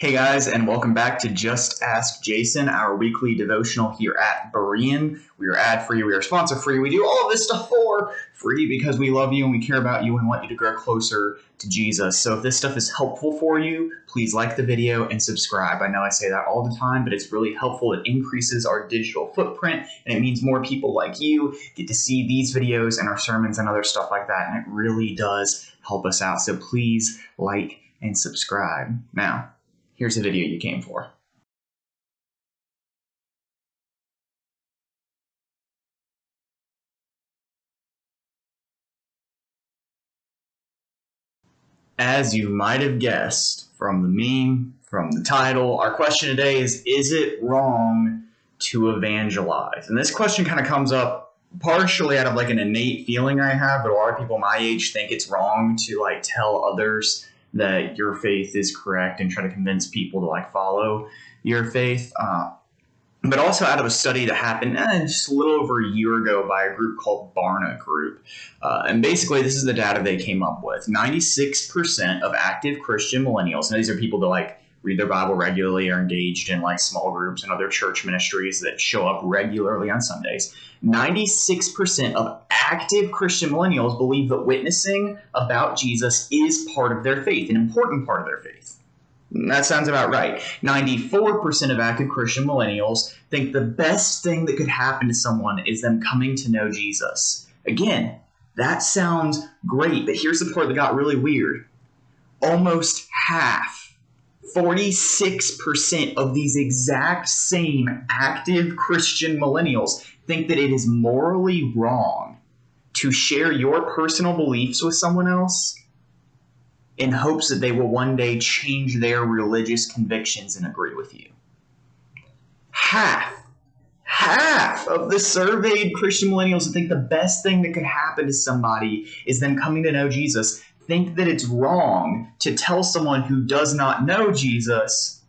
Hey guys, and welcome back to Just Ask Jason, our weekly devotional here at Berean. We are ad-free, we are sponsor-free, we do all of this stuff for free because we love you and we care about you and want you to grow closer to Jesus. So if this stuff is helpful for you, please like the video and subscribe. I know I say that all the time, but it's really helpful. It increases our digital footprint, and it means more people like you get to see these videos and our sermons and other stuff like that, and it really does help us out. So please like and subscribe. Now, here's the video you came for. As you might have guessed from the meme, from the title, our question today is it wrong to evangelize? And this question kind of comes up partially out of like an innate feeling I have, but a lot of people my age think it's wrong to like tell others that your faith is correct and try to convince people to like follow your faith. But also out of a study that happened just a little over a year ago by a group called Barna Group. And basically this is the data they came up with. 96% of active Christian millennials, and these are people that like read their Bible regularly, are engaged in like small groups and other church ministries that show up regularly on Sundays. 96% of active Christian millennials believe that witnessing about Jesus is part of their faith, an important part of their faith. That sounds about right. 94% of active Christian millennials think the best thing that could happen to someone is them coming to know Jesus. Again, that sounds great, but here's the part that got really weird. Almost half, 46% of these exact same active Christian millennials think that it is morally wrong to share your personal beliefs with someone else in hopes that they will one day change their religious convictions and agree with you. Half of the surveyed Christian millennials that think the best thing that could happen to somebody is them coming to know Jesus think that it's wrong to tell someone who does not know Jesus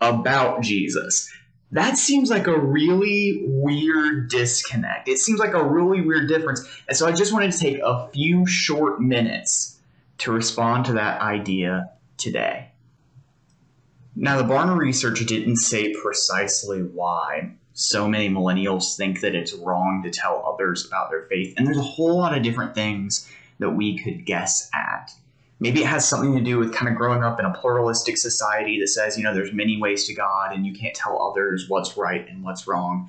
about Jesus. That seems like a really weird disconnect. It seems like a really weird difference. And so I just wanted to take a few short minutes to respond to that idea today. Now, the Barna research didn't say precisely why so many millennials think that it's wrong to tell others about their faith. And there's a whole lot of different things that we could guess at. Maybe it has something to do with kind of growing up in a pluralistic society that says, there's many ways to God and you can't tell others what's right and what's wrong.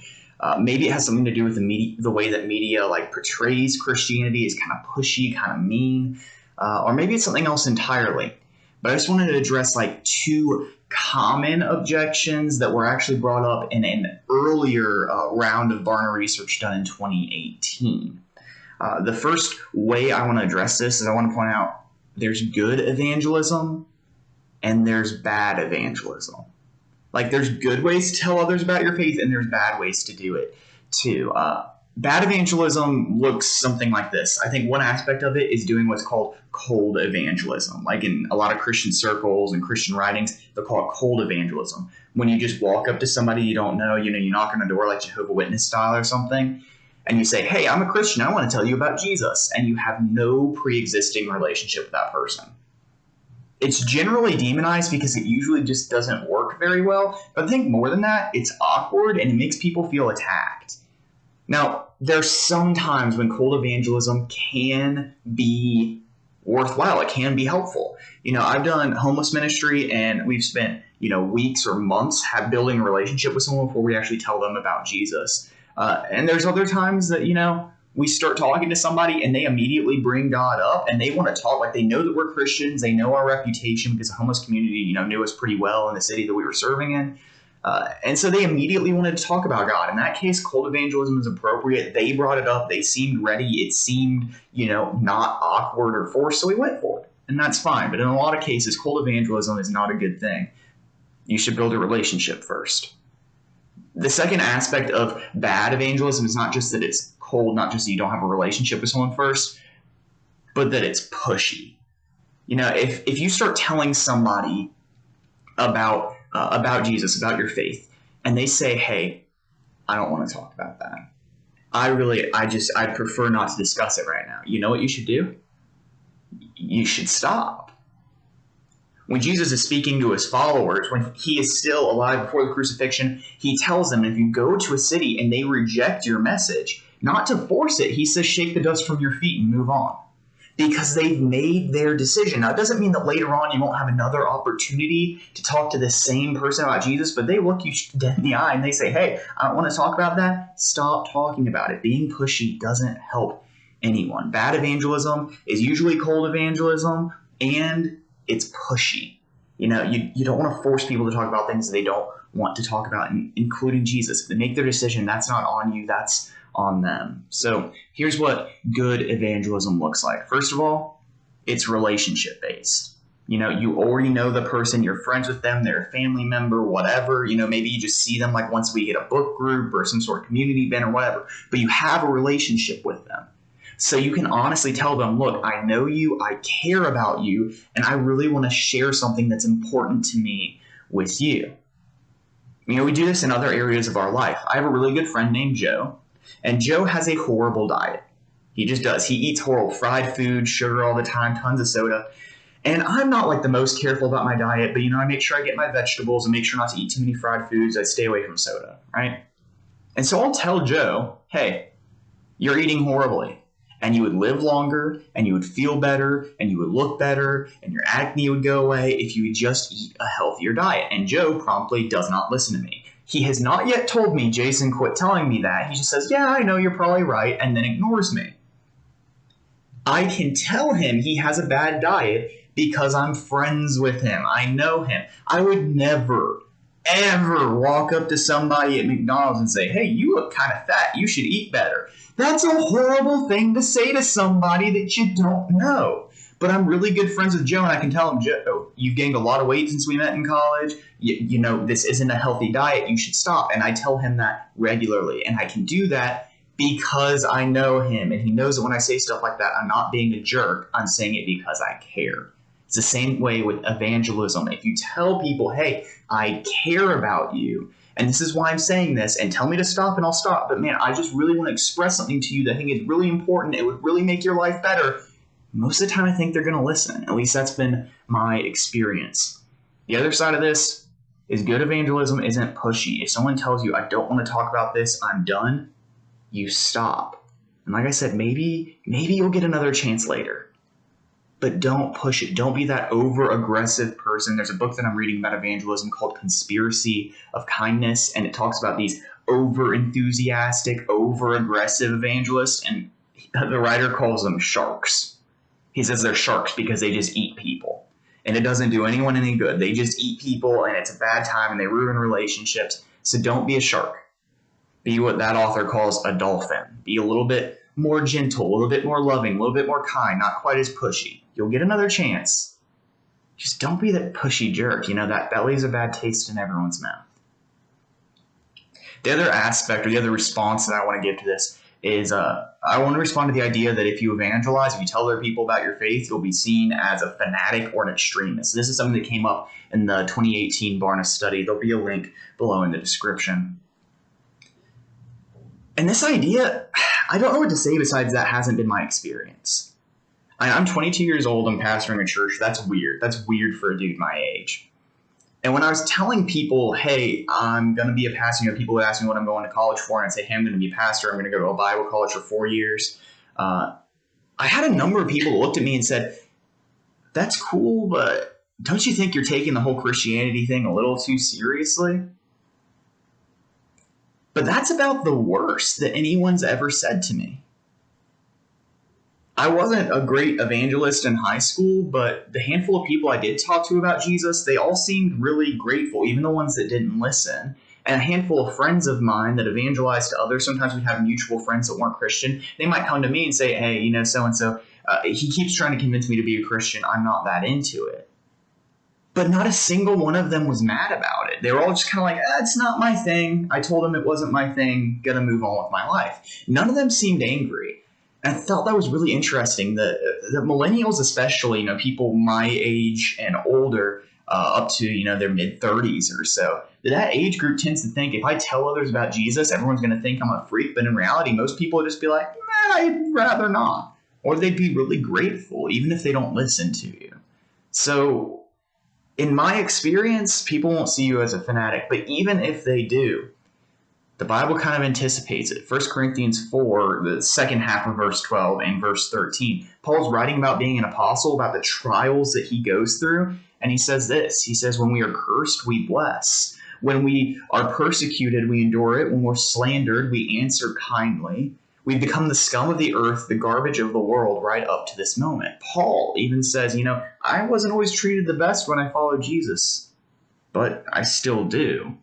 Maybe it has something to do with the way that media like portrays Christianity as kind of pushy, kind of mean. Or maybe it's something else entirely. But I just wanted to address like two common objections that were actually brought up in an earlier round of Barna research done in 2018. The first way I want to address this is I want to point out there's good evangelism and there's bad evangelism. Like there's good ways to tell others about your faith and there's bad ways to do it too. Bad evangelism looks something like this. I think one aspect of it is doing what's called cold evangelism. Like in a lot of Christian circles and Christian writings, they'll call it cold evangelism. When you just walk up to somebody you don't know, you knock on a door like Jehovah's Witness style or something, and you say, hey, I'm a Christian, I want to tell you about Jesus, and you have no pre-existing relationship with that person. It's generally demonized because it usually just doesn't work very well, but I think more than that, it's awkward and it makes people feel attacked. Now, there's some times when cold evangelism can be worthwhile. It can be helpful. I've done homeless ministry and we've spent, weeks or months building a relationship with someone before we actually tell them about Jesus. And there's other times that, we start talking to somebody and they immediately bring God up and they want to talk like they know that we're Christians. They know our reputation because the homeless community, knew us pretty well in the city that we were serving in. And so they immediately wanted to talk about God. In that case, cold evangelism is appropriate. They brought it up. They seemed ready. It seemed, not awkward or forced. So we went for it. And that's fine. But in a lot of cases, cold evangelism is not a good thing. You should build a relationship first. The second aspect of bad evangelism is not just that it's cold, not just that you don't have a relationship with someone first, but that it's pushy. If you start telling somebody about Jesus, about your faith, and they say, hey, I don't want to talk about that. I prefer not to discuss it right now. You know what you should do? You should stop. When Jesus is speaking to his followers, when he is still alive before the crucifixion, he tells them, if you go to a city and they reject your message, not to force it, he says, shake the dust from your feet and move on. Because they've made their decision. Now, it doesn't mean that later on you won't have another opportunity to talk to the same person about Jesus, but they look you dead in the eye and they say, hey, I don't want to talk about that. Stop talking about it. Being pushy doesn't help anyone. Bad evangelism is usually cold evangelism, and it's pushy. You don't want to force people to talk about things they don't want to talk about, including Jesus. If they make their decision, that's not on you, that's on them. So here's what good evangelism looks like. First of all, it's relationship based. You already know the person, you're friends with them, they're a family member, whatever. Maybe you just see them like once a week at a book group or some sort of community event or whatever, but you have a relationship with them. So you can honestly tell them, look, I know you, I care about you, and I really want to share something that's important to me with you. We do this in other areas of our life. I have a really good friend named Joe, and Joe has a horrible diet. He just does. He eats horrible fried food, sugar all the time, tons of soda. And I'm not like the most careful about my diet, but I make sure I get my vegetables and make sure not to eat too many fried foods. I stay away from soda, right? And so I'll tell Joe, hey, you're eating horribly. And you would live longer, and you would feel better, and you would look better, and your acne would go away if you would just eat a healthier diet. And Joe promptly does not listen to me. He has not yet told me, Jason, quit telling me that. He just says, yeah, I know, you're probably right, and then ignores me. I can tell him he has a bad diet because I'm friends with him. I know him. I would never, ever walk up to somebody at McDonald's and say, hey, you look kind of fat. You should eat better. That's a horrible thing to say to somebody that you don't know. But I'm really good friends with Joe, and I can tell him, Joe, you've gained a lot of weight since we met in college. This isn't a healthy diet. You should stop. And I tell him that regularly. And I can do that because I know him. And he knows that when I say stuff like that, I'm not being a jerk. I'm saying it because I care. It's the same way with evangelism. If you tell people, hey, I care about you, and this is why I'm saying this, and tell me to stop and I'll stop. But man, I just really want to express something to you that I think is really important. It would really make your life better. Most of the time I think they're going to listen. At least that's been my experience. The other side of this is good evangelism isn't pushy. If someone tells you, I don't want to talk about this, I'm done, you stop. And like I said, maybe you'll get another chance later. But don't push it. Don't be that over-aggressive person. There's a book that I'm reading about evangelism called Conspiracy of Kindness, and it talks about these over-enthusiastic, over-aggressive evangelists, and the writer calls them sharks. He says they're sharks because they just eat people, and it doesn't do anyone any good. They just eat people, and it's a bad time, and they ruin relationships. So don't be a shark. Be what that author calls a dolphin. Be a little bit more gentle, a little bit more loving, a little bit more kind, not quite as pushy. You'll get another chance. Just don't be that pushy jerk. That leaves a bad taste in everyone's mouth. The other aspect or the other response that I want to give to this is I want to respond to the idea that if you evangelize, if you tell other people about your faith, you'll be seen as a fanatic or an extremist. This is something that came up in the 2018 Barna study. There'll be a link below in the description. And this idea, I don't know what to say besides that hasn't been my experience. I'm 22 years old. I'm pastoring a church. That's weird. That's weird for a dude my age. And when I was telling people, hey, I'm going to be a pastor, people would ask me what I'm going to college for, and I'd say, hey, I'm going to be a pastor. I'm going to go to a Bible college for 4 years. I had a number of people who looked at me and said, that's cool, but don't you think you're taking the whole Christianity thing a little too seriously? But that's about the worst that anyone's ever said to me. I wasn't a great evangelist in high school, but the handful of people I did talk to about Jesus, they all seemed really grateful, even the ones that didn't listen. And a handful of friends of mine that evangelized to others, sometimes we'd have mutual friends that weren't Christian, they might come to me and say, hey, so-and-so, he keeps trying to convince me to be a Christian. I'm not that into it. But not a single one of them was mad about it. They were all just kind of like, it's not my thing. I told them it wasn't my thing. Gonna move on with my life. None of them seemed angry. And I thought that was really interesting. The millennials especially, people my age and older, up to, their mid-30s or so, that age group tends to think if I tell others about Jesus, everyone's going to think I'm a freak. But in reality, most people would just be like, I'd rather not. Or they'd be really grateful, even if they don't listen to you. So In my experience, people won't see you as a fanatic, but even if they do, the Bible kind of anticipates it. 1 Corinthians 4, the second half of verse 12 and verse 13. Paul's writing about being an apostle, about the trials that he goes through, and he says this. He says, when we are cursed, we bless. When we are persecuted, we endure it. When we're slandered, we answer kindly. We've become the scum of the earth, the garbage of the world, right up to this moment. Paul even says, I wasn't always treated the best when I followed Jesus, but I still do.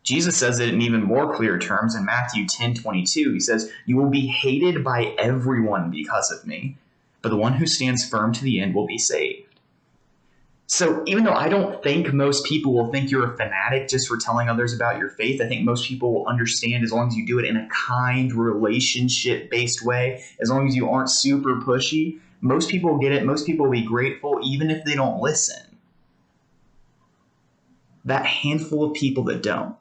Jesus says it in even more clear terms in Matthew 10:22. He says, you will be hated by everyone because of me, but the one who stands firm to the end will be saved. So even though I don't think most people will think you're a fanatic just for telling others about your faith, I think most people will understand as long as you do it in a kind, relationship-based way, as long as you aren't super pushy, most people will get it. Most people will be grateful even if they don't listen. That handful of people that don't.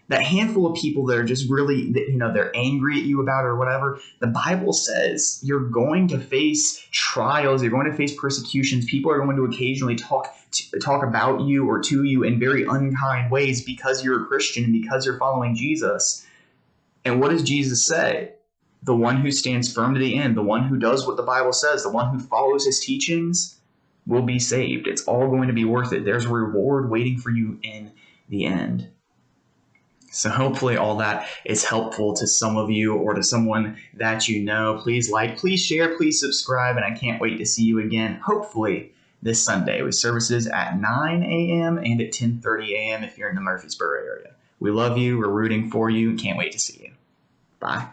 That handful of people that are just really, they're angry at you about it or whatever, the Bible says you're going to face trials, you're going to face persecutions, people are going to occasionally talk about you or to you in very unkind ways because you're a Christian and because you're following Jesus. And what does Jesus say? The one who stands firm to the end, the one who does what the Bible says, the one who follows his teachings will be saved. It's all going to be worth it. There's a reward waiting for you in the end. So hopefully all that is helpful to some of you or to someone that you know. Please like, please share, please subscribe, and I can't wait to see you again, hopefully this Sunday with services at 9 a.m. and at 10:30 a.m. if you're in the Murfreesboro area. We love you. We're rooting for you. Can't wait to see you. Bye.